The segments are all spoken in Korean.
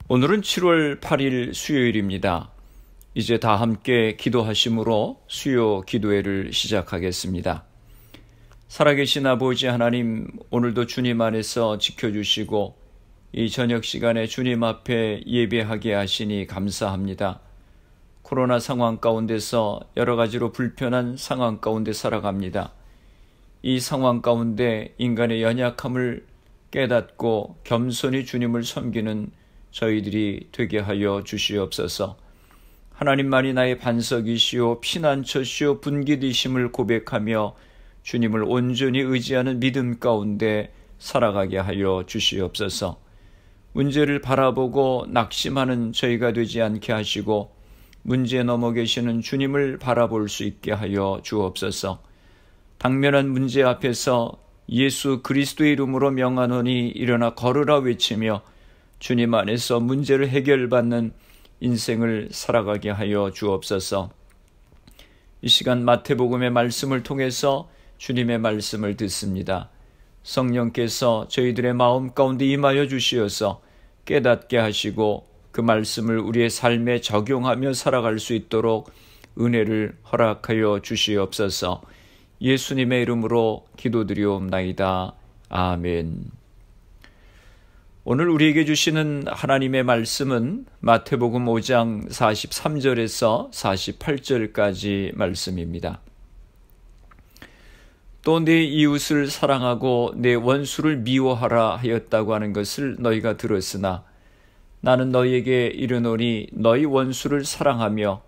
오늘은 7월 8일 수요일입니다. 이제 다 함께 기도하심으로 수요 기도회를 시작하겠습니다. 살아계신 아버지 하나님, 오늘도 주님 안에서 지켜주시고 이 저녁 시간에 주님 앞에 예배하게 하시니 감사합니다. 코로나 상황 가운데서 여러 가지로 불편한 상황 가운데 살아갑니다. 이 상황 가운데 인간의 연약함을 깨닫고 겸손히 주님을 섬기는 저희들이 되게 하여 주시옵소서. 하나님만이 나의 반석이시오 피난처시오 분기되심을 고백하며 주님을 온전히 의지하는 믿음 가운데 살아가게 하여 주시옵소서. 문제를 바라보고 낙심하는 저희가 되지 않게 하시고 문제에 넘어 계시는 주님을 바라볼 수 있게 하여 주옵소서. 당면한 문제 앞에서 예수 그리스도의 이름으로 명하노니 일어나 걸으라 외치며 주님 안에서 문제를 해결받는 인생을 살아가게 하여 주옵소서. 이 시간 마태복음의 말씀을 통해서 주님의 말씀을 듣습니다. 성령께서 저희들의 마음 가운데 임하여 주시어서 깨닫게 하시고 그 말씀을 우리의 삶에 적용하며 살아갈 수 있도록 은혜를 허락하여 주시옵소서. 예수님의 이름으로 기도드리옵나이다. 아멘. 오늘 우리에게 주시는 하나님의 말씀은 마태복음 5장 43절에서 48절까지 말씀입니다. 또 내 이웃을 사랑하고 내 원수를 미워하라 하였다고 하는 것을 너희가 들었으나 나는 너희에게 이르노니 너희 원수를 사랑하며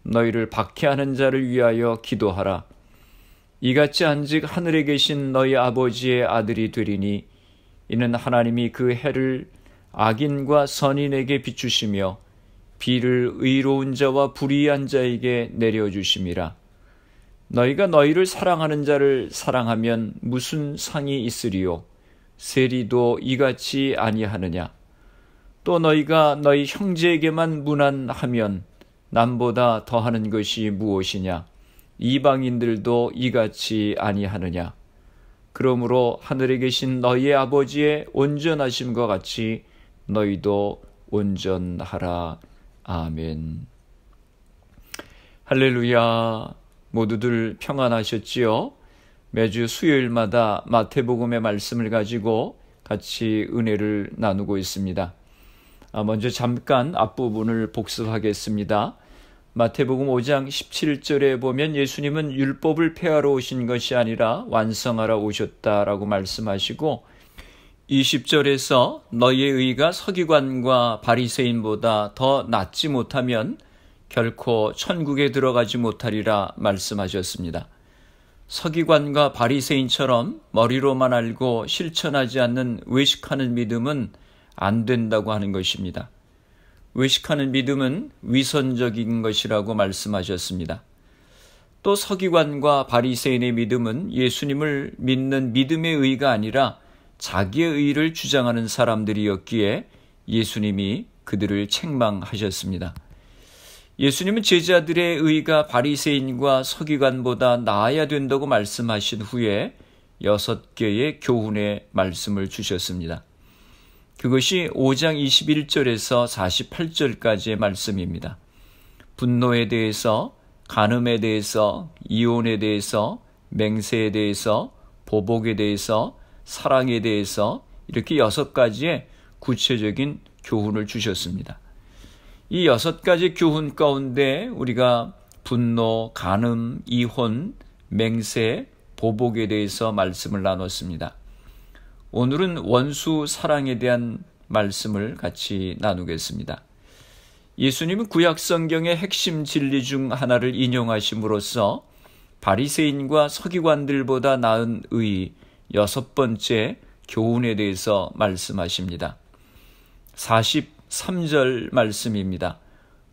너희를 박해하는 자를 위하여 기도하라. 이같이 한즉 하늘에 계신 너희 아버지의 아들이 되리니 이는 하나님이 그 해를 악인과 선인에게 비추시며 비를 의로운 자와 불의한 자에게 내려주심이라. 너희가 너희를 사랑하는 자를 사랑하면 무슨 상이 있으리요? 세리도 이같이 아니하느냐? 또 너희가 너희 형제에게만 무난하면 남보다 더하는 것이 무엇이냐? 이방인들도 이같이 아니하느냐? 그러므로 하늘에 계신 너희의 아버지의 온전하심과 같이 너희도 온전하라. 아멘. 할렐루야. 모두들 평안하셨지요? 매주 수요일마다 마태복음의 말씀을 가지고 같이 은혜를 나누고 있습니다. 먼저 잠깐 앞부분을 복습하겠습니다. 마태복음 5장 17절에 보면 예수님은 율법을 폐하러 오신 것이 아니라 완성하러 오셨다라고 말씀하시고 20절에서 너희의 의가 서기관과 바리새인보다 더 낫지 못하면 결코 천국에 들어가지 못하리라 말씀하셨습니다. 서기관과 바리새인처럼 머리로만 알고 실천하지 않는 외식하는 믿음은 안 된다고 하는 것입니다. 외식하는 믿음은 위선적인 것이라고 말씀하셨습니다. 또 서기관과 바리새인의 믿음은 예수님을 믿는 믿음의 의가 아니라 자기의 의를 주장하는 사람들이었기에 예수님이 그들을 책망하셨습니다. 예수님은 제자들의 의가 바리새인과 서기관보다 나아야 된다고 말씀하신 후에 6개의 교훈의 말씀을 주셨습니다. 그것이 5장 21절에서 48절까지의 말씀입니다. 분노에 대해서, 간음에 대해서, 이혼에 대해서, 맹세에 대해서, 보복에 대해서, 사랑에 대해서 이렇게 6가지의 구체적인 교훈을 주셨습니다. 이 6가지 교훈 가운데 우리가 분노, 간음, 이혼, 맹세, 보복에 대해서 말씀을 나눴습니다. 오늘은 원수 사랑에 대한 말씀을 같이 나누겠습니다. 예수님은 구약 성경의 핵심 진리 중 하나를 인용하심으로써 바리새인과 서기관들보다 나은 의 6번째 교훈에 대해서 말씀하십니다. 43절 말씀입니다.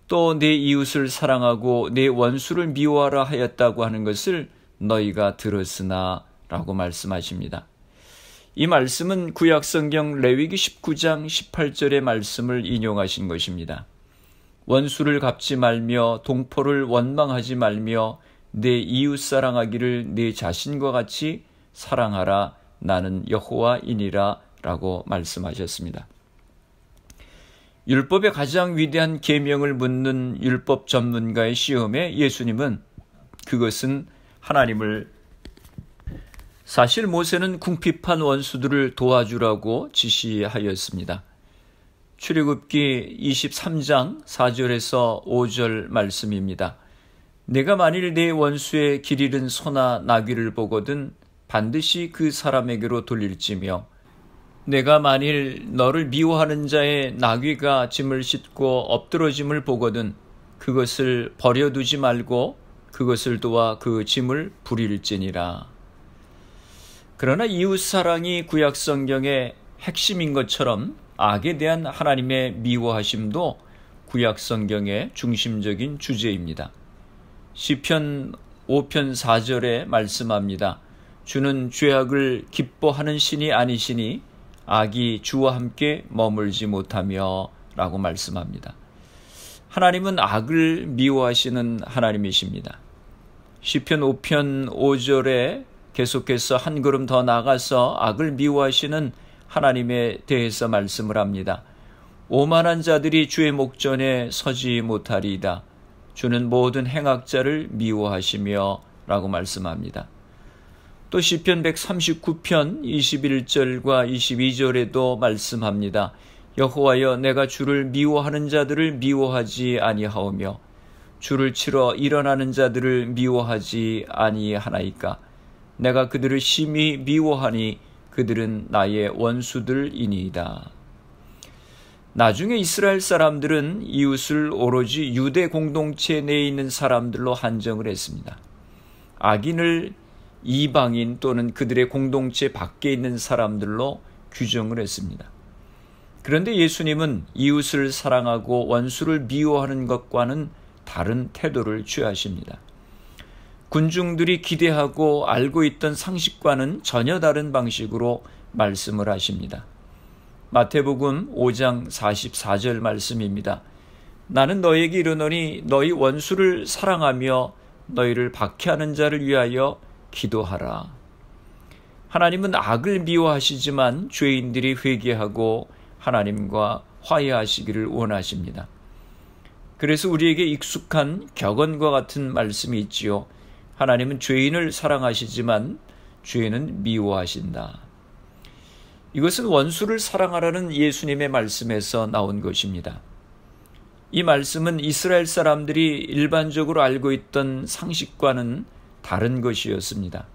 또 내 이웃을 사랑하고 내 원수를 미워하라 하였다고 하는 것을 너희가 들었으나 라고 말씀하십니다. 이 말씀은 구약성경 레위기 19장 18절의 말씀을 인용하신 것입니다. 원수를 갚지 말며 동포를 원망하지 말며 내 이웃 사랑하기를 내 자신과 같이 사랑하라. 나는 여호와이니라 라고 말씀하셨습니다. 율법의 가장 위대한 계명을 묻는 율법 전문가의 시험에 예수님은 그것은 하나님을 사실 모세는 궁핍한 원수들을 도와주라고 지시하였습니다. 출애굽기 23장 4절에서 5절 말씀입니다. 내가 만일 내 원수의 길 잃은 소나 나귀를 보거든 반드시 그 사람에게로 돌릴지며 내가 만일 너를 미워하는 자의 나귀가 짐을 싣고 엎드러짐을 보거든 그것을 버려두지 말고 그것을 도와 그 짐을 부릴지니라. 그러나 이웃사랑이 구약성경의 핵심인 것처럼 악에 대한 하나님의 미워하심도 구약성경의 중심적인 주제입니다. 시편 5편 4절에 말씀합니다. 주는 죄악을 기뻐하는 신이 아니시니 악이 주와 함께 머물지 못하며 라고 말씀합니다. 하나님은 악을 미워하시는 하나님이십니다. 시편 5편 5절에 계속해서 한 걸음 더 나가서 악을 미워하시는 하나님에 대해서 말씀을 합니다. 오만한 자들이 주의 목전에 서지 못하리이다. 주는 모든 행악자를 미워하시며 라고 말씀합니다. 또 시편 139편 21절과 22절에도 말씀합니다. 여호와여 내가 주를 미워하는 자들을 미워하지 아니하오며 주를 치러 일어나는 자들을 미워하지 아니하나이까. 내가 그들을 심히 미워하니 그들은 나의 원수들이니이다. 나중에 이스라엘 사람들은 이웃을 오로지 유대 공동체 내에 있는 사람들로 한정을 했습니다. 악인을 이방인 또는 그들의 공동체 밖에 있는 사람들로 규정을 했습니다. 그런데 예수님은 이웃을 사랑하고 원수를 미워하는 것과는 다른 태도를 취하십니다. 군중들이 기대하고 알고 있던 상식과는 전혀 다른 방식으로 말씀을 하십니다. 마태복음 5장 44절 말씀입니다. 나는 너에게 이르노니 너희 원수를 사랑하며 너희를 박해하는 자를 위하여 기도하라. 하나님은 악을 미워하시지만 죄인들이 회개하고 하나님과 화해하시기를 원하십니다. 그래서 우리에게 익숙한 격언과 같은 말씀이 있지요. 하나님은 죄인을 사랑하시지만 죄인은 미워하신다. 이것은 원수를 사랑하라는 예수님의 말씀에서 나온 것입니다. 이 말씀은 이스라엘 사람들이 일반적으로 알고 있던 상식과는 다른 것이었습니다.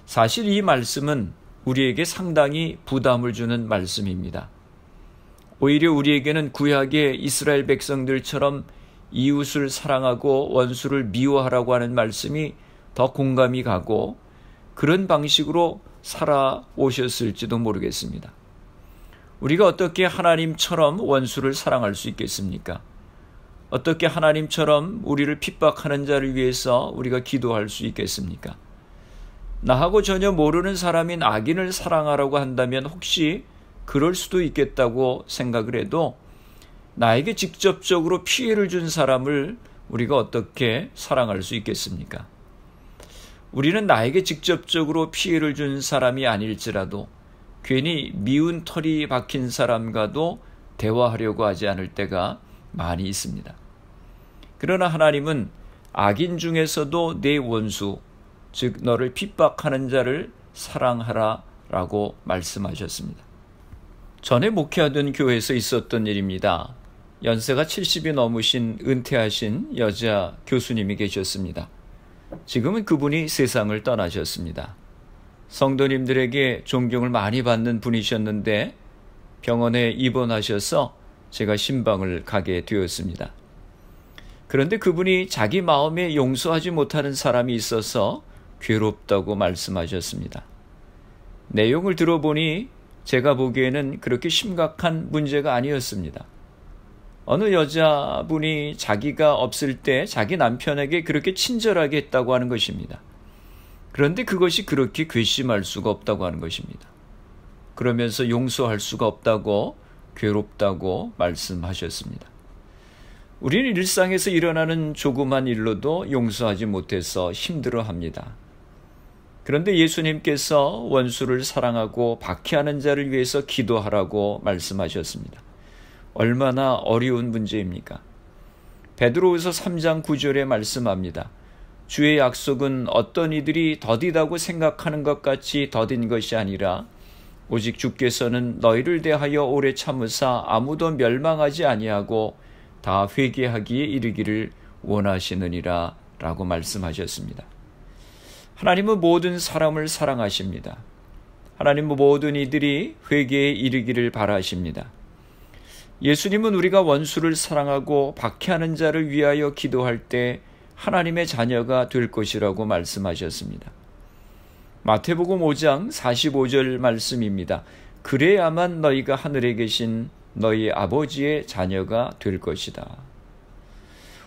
사실 이 말씀은 우리에게 상당히 부담을 주는 말씀입니다. 오히려 우리에게는 구약의 이스라엘 백성들처럼 이웃을 사랑하고 원수를 미워하라고 하는 말씀이 더 공감이 가고 그런 방식으로 살아오셨을지도 모르겠습니다. 우리가 어떻게 하나님처럼 원수를 사랑할 수 있겠습니까? 어떻게 하나님처럼 우리를 핍박하는 자를 위해서 우리가 기도할 수 있겠습니까? 나하고 전혀 모르는 사람인 악인을 사랑하라고 한다면 혹시 그럴 수도 있겠다고 생각을 해도 나에게 직접적으로 피해를 준 사람을 우리가 어떻게 사랑할 수 있겠습니까? 우리는 나에게 직접적으로 피해를 준 사람이 아닐지라도 괜히 미운 털이 박힌 사람과도 대화하려고 하지 않을 때가 많이 있습니다. 그러나 하나님은 악인 중에서도 내 원수, 즉 너를 핍박하는 자를 사랑하라 라고 말씀하셨습니다. 전에 목회하던 교회에서 있었던 일입니다. 연세가 70이 넘으신 은퇴하신 여자 교수님이 계셨습니다. 지금은 그분이 세상을 떠나셨습니다. 성도님들에게 존경을 많이 받는 분이셨는데 병원에 입원하셔서 제가 신방을 가게 되었습니다. 그런데 그분이 자기 마음에 용서하지 못하는 사람이 있어서 괴롭다고 말씀하셨습니다. 내용을 들어보니 제가 보기에는 그렇게 심각한 문제가 아니었습니다. 어느 여자분이 자기가 없을 때 자기 남편에게 그렇게 친절하게 했다고 하는 것입니다. 그런데 그것이 그렇게 괘씸할 수가 없다고 하는 것입니다. 그러면서 용서할 수가 없다고 괴롭다고 말씀하셨습니다. 우리는 일상에서 일어나는 조그만 일로도 용서하지 못해서 힘들어합니다. 그런데 예수님께서 원수를 사랑하고 박해하는 자를 위해서 기도하라고 말씀하셨습니다. 얼마나 어려운 문제입니까? 베드로후서 3장 9절에 말씀합니다. 주의 약속은 어떤 이들이 더디다고 생각하는 것 같이 더딘 것이 아니라 오직 주께서는 너희를 대하여 오래 참으사 아무도 멸망하지 아니하고 다 회개하기에 이르기를 원하시느니라 라고 말씀하셨습니다. 하나님은 모든 사람을 사랑하십니다. 하나님은 모든 이들이 회개에 이르기를 바라십니다. 예수님은 우리가 원수를 사랑하고 박해하는 자를 위하여 기도할 때 하나님의 자녀가 될 것이라고 말씀하셨습니다. 마태복음 5장 45절 말씀입니다. 그래야만 너희가 하늘에 계신 너희 아버지의 자녀가 될 것이다.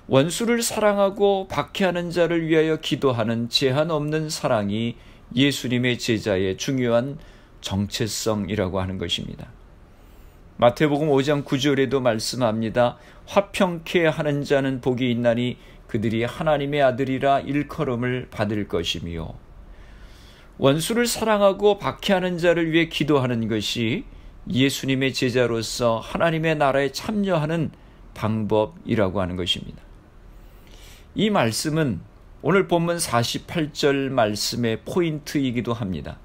원수를 사랑하고 박해하는 자를 위하여 기도하는 제한 없는 사랑이 예수님의 제자의 중요한 정체성이라고 하는 것입니다. 마태복음 5장 9절에도 말씀합니다. 화평케 하는 자는 복이 있나니 그들이 하나님의 아들이라 일컬음을 받을 것이며, 원수를 사랑하고 박해하는 자를 위해 기도하는 것이 예수님의 제자로서 하나님의 나라에 참여하는 방법이라고 하는 것입니다. 이 말씀은 오늘 본문 48절 말씀의 포인트이기도 합니다.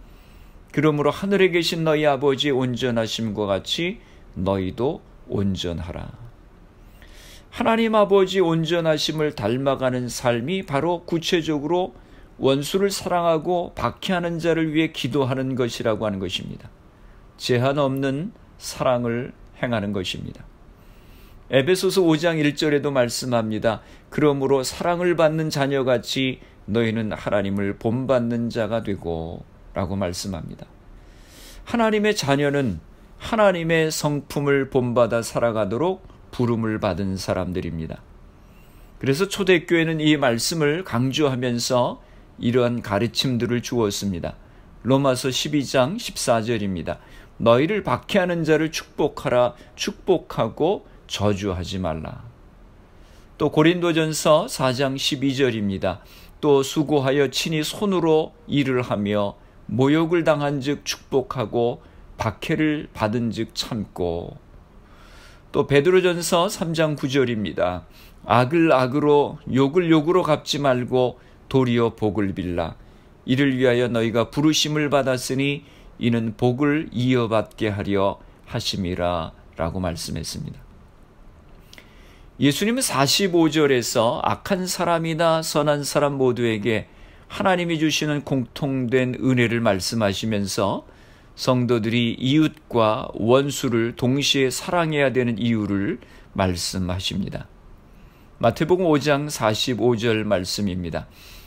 그러므로 하늘에 계신 너희 아버지의 온전하심과 같이 너희도 온전하라. 하나님 아버지 온전하심을 닮아가는 삶이 바로 구체적으로 원수를 사랑하고 박해하는 자를 위해 기도하는 것이라고 하는 것입니다. 제한 없는 사랑을 행하는 것입니다. 에베소서 5장 1절에도 말씀합니다. 그러므로 사랑을 받는 자녀같이 너희는 하나님을 본받는 자가 되고 라고 말씀합니다. 하나님의 자녀는 하나님의 성품을 본받아 살아가도록 부름을 받은 사람들입니다. 그래서 초대교회는 이 말씀을 강조하면서 이러한 가르침들을 주었습니다. 로마서 12장 14절입니다. 너희를 박해하는 자를 축복하라. 축복하고 저주하지 말라. 또 고린도전서 4장 12절입니다. 또 수고하여 친히 손으로 일을 하며 모욕을 당한 즉 축복하고 박해를 받은 즉 참고. 또 베드로전서 3장 9절입니다. 악을 악으로 욕을 욕으로 갚지 말고 도리어 복을 빌라. 이를 위하여 너희가 부르심을 받았으니 이는 복을 이어받게 하려 하심이라 라고 말씀했습니다. 예수님은 45절에서 악한 사람이나 선한 사람 모두에게 하나님이 주시는 공통된 은혜를 말씀하시면서 성도들이 이웃과 원수를 동시에 사랑해야 되는 이유를 말씀하십니다. 마태복음 5장 45절 말씀입니다.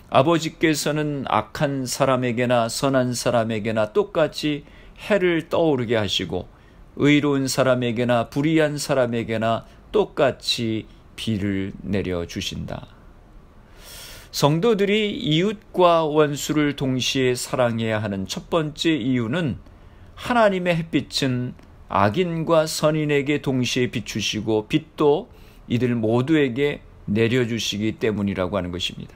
아버지께서는 악한 사람에게나 선한 사람에게나 똑같이 해를 떠오르게 하시고 의로운 사람에게나 불의한 사람에게나 똑같이 비를 내려주신다. 성도들이 이웃과 원수를 동시에 사랑해야 하는 첫 번째 이유는 하나님의 햇빛은 악인과 선인에게 동시에 비추시고 빛도 이들 모두에게 내려주시기 때문이라고 하는 것입니다.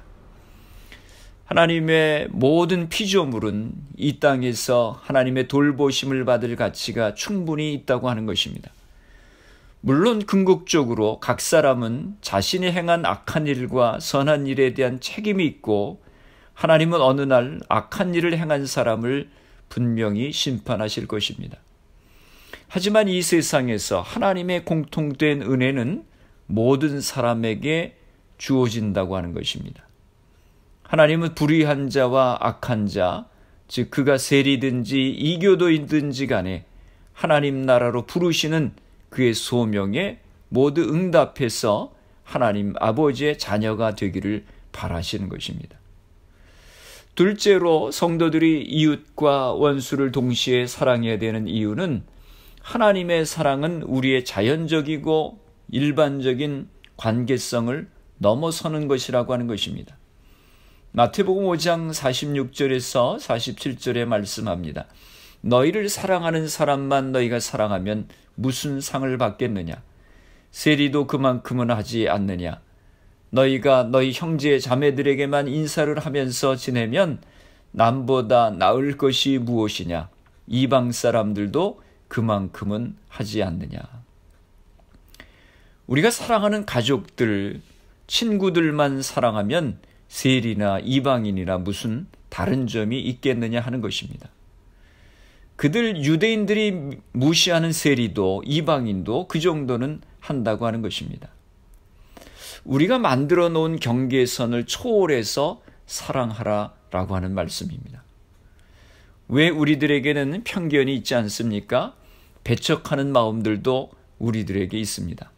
하나님의 모든 피조물은 이 땅에서 하나님의 돌보심을 받을 가치가 충분히 있다고 하는 것입니다. 물론 궁극적으로 각 사람은 자신이 행한 악한 일과 선한 일에 대한 책임이 있고 하나님은 어느 날 악한 일을 행한 사람을 분명히 심판하실 것입니다. 하지만 이 세상에서 하나님의 공통된 은혜는 모든 사람에게 주어진다고 하는 것입니다. 하나님은 불의한 자와 악한 자, 즉 그가 세리든지 이교도이든지 간에 하나님 나라로 부르시는 그의 소명에 모두 응답해서 하나님 아버지의 자녀가 되기를 바라시는 것입니다. 둘째로 성도들이 이웃과 원수를 동시에 사랑해야 되는 이유는 하나님의 사랑은 우리의 자연적이고 일반적인 관계성을 넘어서는 것이라고 하는 것입니다. 마태복음 5장 46절에서 47절에 말씀합니다. 너희를 사랑하는 사람만 너희가 사랑하면 무슨 상을 받겠느냐? 세리도 그만큼은 하지 않느냐? 너희가 너희 형제 자매들에게만 인사를 하면서 지내면 남보다 나을 것이 무엇이냐? 이방 사람들도 그만큼은 하지 않느냐? 우리가 사랑하는 가족들, 친구들만 사랑하면 세리나 이방인이나 무슨 다른 점이 있겠느냐 하는 것입니다. 그들 유대인들이 무시하는 세리도 이방인도 그 정도는 한다고 하는 것입니다. 우리가 만들어 놓은 경계선을 초월해서 사랑하라라고 하는 말씀입니다. 왜 우리들에게는 편견이 있지 않습니까? 배척하는 마음들도 우리들에게 있습니다.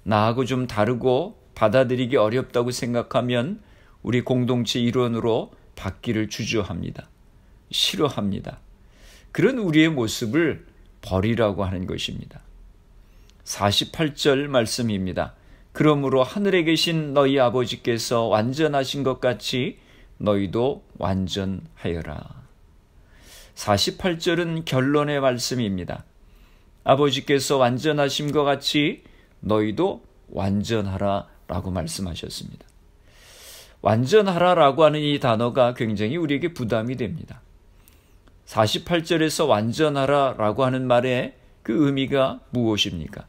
나하고 좀 다르고 받아들이기 어렵다고 생각하면 우리 공동체 일원으로 받기를 주저합니다. 싫어합니다. 그런 우리의 모습을 버리라고 하는 것입니다. 48절 말씀입니다. 그러므로 하늘에 계신 너희 아버지께서 완전하신 것 같이 너희도 완전하여라. 48절은 결론의 말씀입니다. 아버지께서 완전하신 것 같이 너희도 완전하라 라고 말씀하셨습니다. 완전하라라고 하는 이 단어가 굉장히 우리에게 부담이 됩니다. 48절에서 완전하라라고 하는 말의 그 의미가 무엇입니까?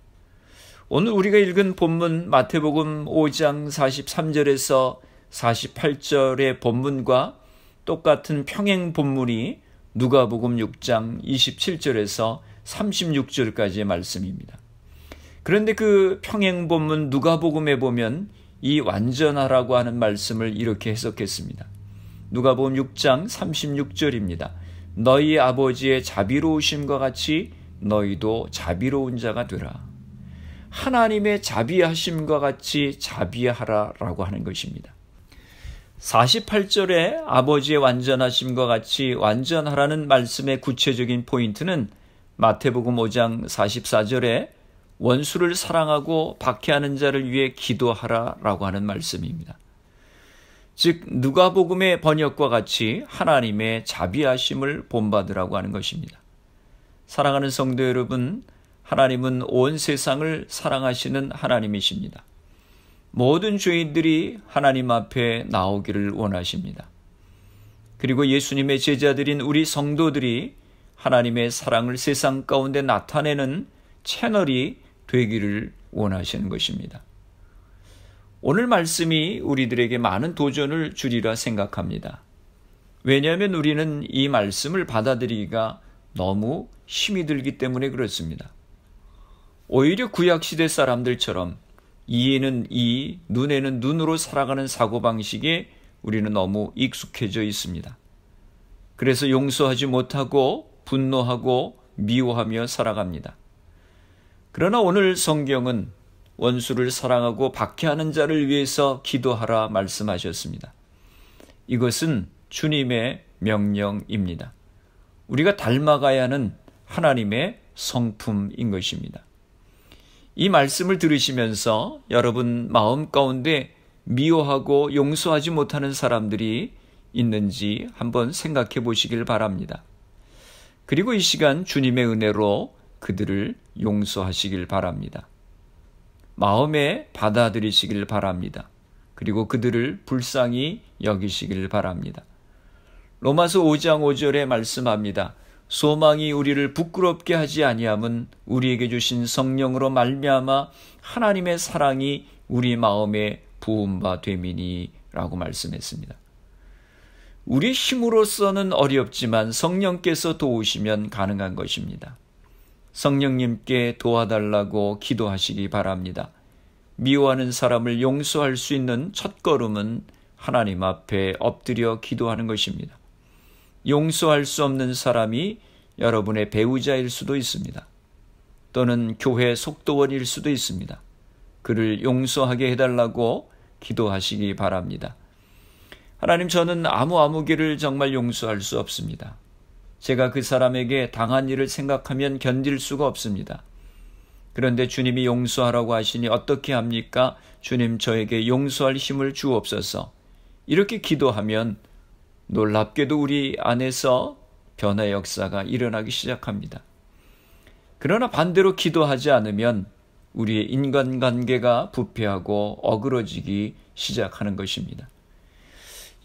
오늘 우리가 읽은 본문 마태복음 5장 43절에서 48절의 본문과 똑같은 평행 본문이 누가복음 6장 27절에서 36절까지의 말씀입니다. 그런데 그 평행 본문 누가복음에 보면 이 완전하라고 하는 말씀을 이렇게 해석했습니다. 누가복음 6장 36절입니다. 너희 아버지의 자비로우심과 같이 너희도 자비로운 자가 되라. 하나님의 자비하심과 같이 자비하라라고 하는 것입니다. 48절에 아버지의 완전하심과 같이 완전하라는 말씀의 구체적인 포인트는 마태복음 5장 44절에 원수를 사랑하고 박해하는 자를 위해 기도하라라고 하는 말씀입니다. 즉 누가복음의 번역과 같이 하나님의 자비하심을 본받으라고 하는 것입니다. 사랑하는 성도 여러분, 하나님은 온 세상을 사랑하시는 하나님이십니다. 모든 죄인들이 하나님 앞에 나오기를 원하십니다. 그리고 예수님의 제자들인 우리 성도들이 하나님의 사랑을 세상 가운데 나타내는 채널이 되기를 원하시는 것입니다. 오늘 말씀이 우리들에게 많은 도전을 주리라 생각합니다. 왜냐하면 우리는 이 말씀을 받아들이기가 너무 힘이 들기 때문에 그렇습니다. 오히려 구약시대 사람들처럼 이에는 이, 눈에는 눈으로 살아가는 사고방식에 우리는 너무 익숙해져 있습니다. 그래서 용서하지 못하고 분노하고 미워하며 살아갑니다. 그러나 오늘 성경은 원수를 사랑하고 박해하는 자를 위해서 기도하라 말씀하셨습니다. 이것은 주님의 명령입니다. 우리가 닮아가야 하는 하나님의 성품인 것입니다. 이 말씀을 들으시면서 여러분 마음 가운데 미워하고 용서하지 못하는 사람들이 있는지 한번 생각해 보시길 바랍니다. 그리고 이 시간 주님의 은혜로 그들을 용서하시길 바랍니다. 마음에 받아들이시길 바랍니다. 그리고 그들을 불쌍히 여기시길 바랍니다. 로마서 5장 5절에 말씀합니다. 소망이 우리를 부끄럽게 하지 아니함은 우리에게 주신 성령으로 말미암아 하나님의 사랑이 우리 마음에 부은 바 됨이니 라고 말씀했습니다. 우리 힘으로서는 어렵지만 성령께서 도우시면 가능한 것입니다. 성령님께 도와달라고 기도하시기 바랍니다. 미워하는 사람을 용서할 수 있는 첫걸음은 하나님 앞에 엎드려 기도하는 것입니다. 용서할 수 없는 사람이 여러분의 배우자일 수도 있습니다. 또는 교회 속도원일 수도 있습니다. 그를 용서하게 해달라고 기도하시기 바랍니다. 하나님, 저는 아무개를 정말 용서할 수 없습니다. 제가 그 사람에게 당한 일을 생각하면 견딜 수가 없습니다. 그런데 주님이 용서하라고 하시니 어떻게 합니까? 주님, 저에게 용서할 힘을 주옵소서. 이렇게 기도하면 놀랍게도 우리 안에서 변화의 역사가 일어나기 시작합니다. 그러나 반대로 기도하지 않으면 우리의 인간관계가 부패하고 어그러지기 시작하는 것입니다.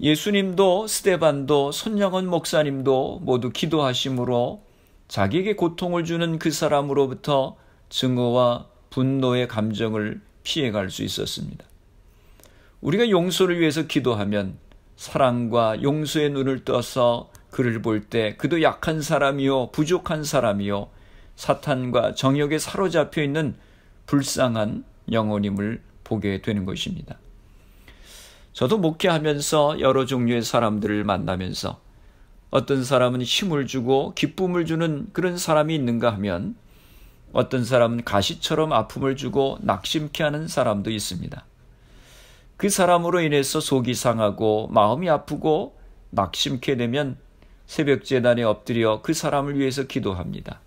예수님도 스데반도 손영원 목사님도 모두 기도하심으로 자기에게 고통을 주는 그 사람으로부터 증오와 분노의 감정을 피해갈 수 있었습니다. 우리가 용서를 위해서 기도하면 사랑과 용서의 눈을 떠서 그를 볼 때 그도 약한 사람이요 부족한 사람이요 사탄과 정욕에 사로잡혀 있는 불쌍한 영혼임을 보게 되는 것입니다. 저도 목회하면서 여러 종류의 사람들을 만나면서 어떤 사람은 힘을 주고 기쁨을 주는 그런 사람이 있는가 하면 어떤 사람은 가시처럼 아픔을 주고 낙심케 하는 사람도 있습니다. 그 사람으로 인해서 속이 상하고 마음이 아프고 낙심케 되면 새벽 제단에 엎드려 그 사람을 위해서 기도합니다.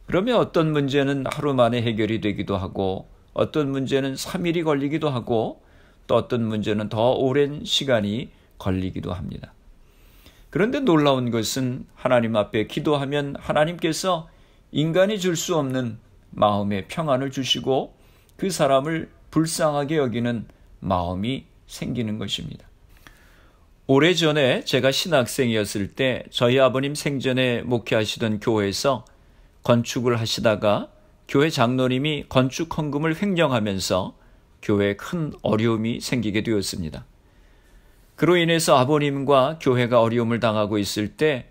그러면 어떤 문제는 하루 만에 해결이 되기도 하고 어떤 문제는 3일이 걸리기도 하고 또 어떤 문제는 더 오랜 시간이 걸리기도 합니다. 그런데 놀라운 것은 하나님 앞에 기도하면 하나님께서 인간이 줄 수 없는 마음의 평안을 주시고 그 사람을 불쌍하게 여기는 마음이 생기는 것입니다. 오래전에 제가 신학생이었을 때 저희 아버님 생전에 목회하시던 교회에서 건축을 하시다가 교회 장로님이 건축 헌금을 횡령하면서 교회에 큰 어려움이 생기게 되었습니다. 그로 인해서 아버님과 교회가 어려움을 당하고 있을 때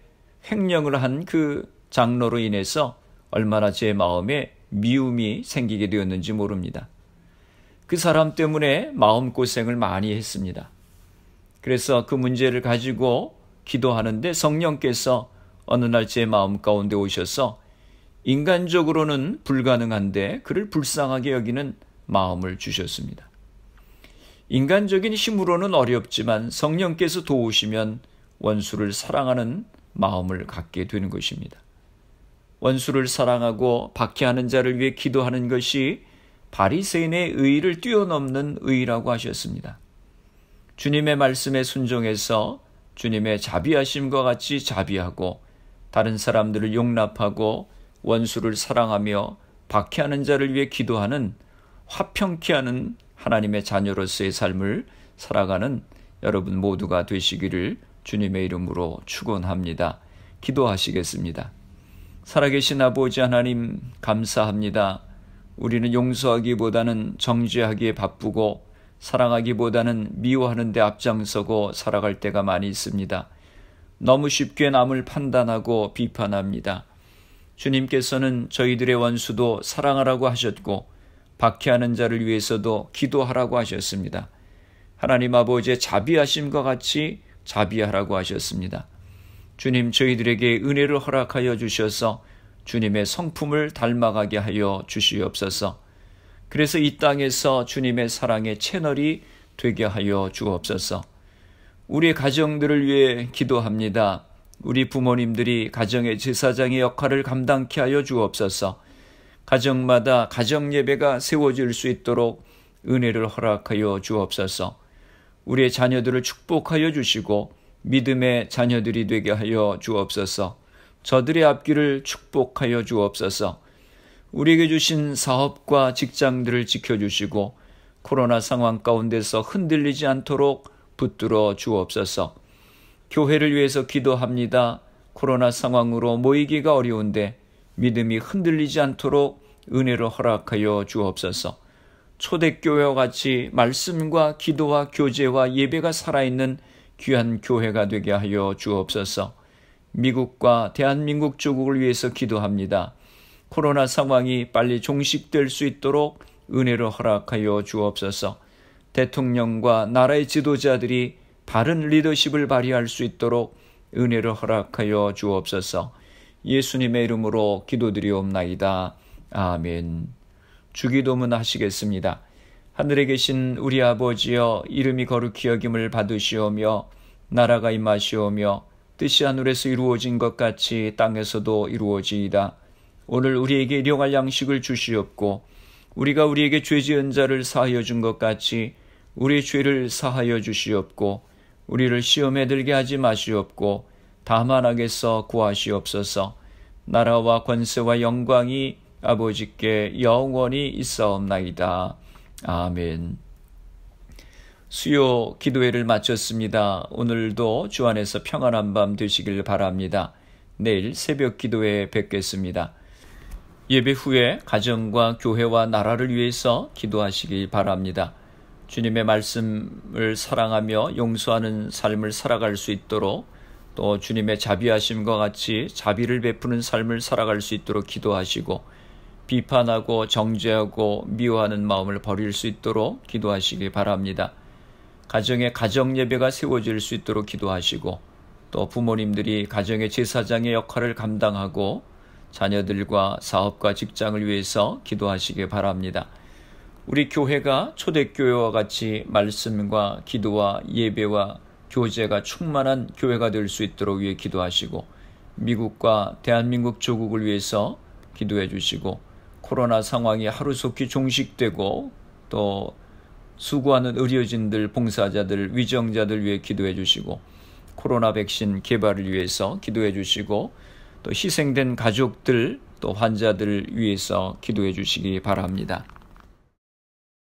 횡령을 한 그 장로로 인해서 얼마나 제 마음에 미움이 생기게 되었는지 모릅니다. 그 사람 때문에 마음고생을 많이 했습니다. 그래서 그 문제를 가지고 기도하는데 성령께서 어느 날 제 마음 가운데 오셔서 인간적으로는 불가능한데 그를 불쌍하게 여기는 마음을 주셨습니다. 인간적인 힘으로는 어렵지만 성령께서 도우시면 원수를 사랑하는 마음을 갖게 되는 것입니다. 원수를 사랑하고 박해하는 자를 위해 기도하는 것이 바리새인의 의의를 뛰어넘는 의의라고 하셨습니다. 주님의 말씀에 순종해서 주님의 자비하심과 같이 자비하고 다른 사람들을 용납하고 원수를 사랑하며 박해하는 자를 위해 기도하는 화평케 하는 하나님의 자녀로서의 삶을 살아가는 여러분 모두가 되시기를 주님의 이름으로 축원합니다. 기도하시겠습니다. 살아계신 아버지 하나님 감사합니다. 우리는 용서하기보다는 정죄하기에 바쁘고 사랑하기보다는 미워하는 데 앞장서고 살아갈 때가 많이 있습니다. 너무 쉽게 남을 판단하고 비판합니다. 주님께서는 저희들의 원수도 사랑하라고 하셨고 박해하는 자를 위해서도 기도하라고 하셨습니다. 하나님 아버지의 자비하심과 같이 자비하라고 하셨습니다. 주님 저희들에게 은혜를 허락하여 주셔서 주님의 성품을 닮아가게 하여 주시옵소서. 그래서 이 땅에서 주님의 사랑의 채널이 되게 하여 주옵소서. 우리 가정들을 위해 기도합니다. 우리 부모님들이 가정의 제사장의 역할을 감당케 하여 주옵소서. 가정마다 가정 예배가 세워질 수 있도록 은혜를 허락하여 주옵소서. 우리의 자녀들을 축복하여 주시고 믿음의 자녀들이 되게 하여 주옵소서. 저들의 앞길을 축복하여 주옵소서. 우리에게 주신 사업과 직장들을 지켜주시고 코로나 상황 가운데서 흔들리지 않도록 붙들어 주옵소서. 교회를 위해서 기도합니다. 코로나 상황으로 모이기가 어려운데 믿음이 흔들리지 않도록 은혜를 허락하여 주옵소서. 초대교회와 같이 말씀과 기도와 교제와 예배가 살아있는 귀한 교회가 되게 하여 주옵소서. 미국과 대한민국 조국을 위해서 기도합니다. 코로나 상황이 빨리 종식될 수 있도록 은혜를 허락하여 주옵소서. 대통령과 나라의 지도자들이 바른 리더십을 발휘할 수 있도록 은혜를 허락하여 주옵소서. 예수님의 이름으로 기도드리옵나이다. 아멘. 주기도문 하시겠습니다. 하늘에 계신 우리 아버지여, 이름이 거룩히 여김을 받으시오며 나라가 임하시오며 뜻이 하늘에서 이루어진 것 같이 땅에서도 이루어지이다. 오늘 우리에게 일용할 양식을 주시옵고 우리가 우리에게 죄 지은 자를 사하여 준 것 같이 우리의 죄를 사하여 주시옵고 우리를 시험에 들게 하지 마시옵고 다만 악에서 구하시옵소서. 나라와 권세와 영광이 아버지께 영원히 있사옵나이다. 아멘. 수요 기도회를 마쳤습니다. 오늘도 주 안에서 평안한 밤 되시길 바랍니다. 내일 새벽 기도회에 뵙겠습니다. 예배 후에 가정과 교회와 나라를 위해서 기도하시기 바랍니다. 주님의 말씀을 사랑하며 용서하는 삶을 살아갈 수 있도록, 또 주님의 자비하심과 같이 자비를 베푸는 삶을 살아갈 수 있도록 기도하시고, 비판하고 정죄하고 미워하는 마음을 버릴 수 있도록 기도하시기 바랍니다. 가정에 가정 예배가 세워질 수 있도록 기도하시고, 또 부모님들이 가정의 제사장의 역할을 감당하고 자녀들과 사업과 직장을 위해서 기도하시기 바랍니다. 우리 교회가 초대교회와 같이 말씀과 기도와 예배와 교제가 충만한 교회가 될 수 있도록 위해 기도하시고, 미국과 대한민국 조국을 위해서 기도해 주시고, 코로나 상황이 하루속히 종식되고 또 수고하는 의료진들, 봉사자들, 위정자들 위해 기도해 주시고, 코로나 백신 개발을 위해서 기도해 주시고, 또 희생된 가족들, 또 환자들 위해서 기도해 주시기 바랍니다.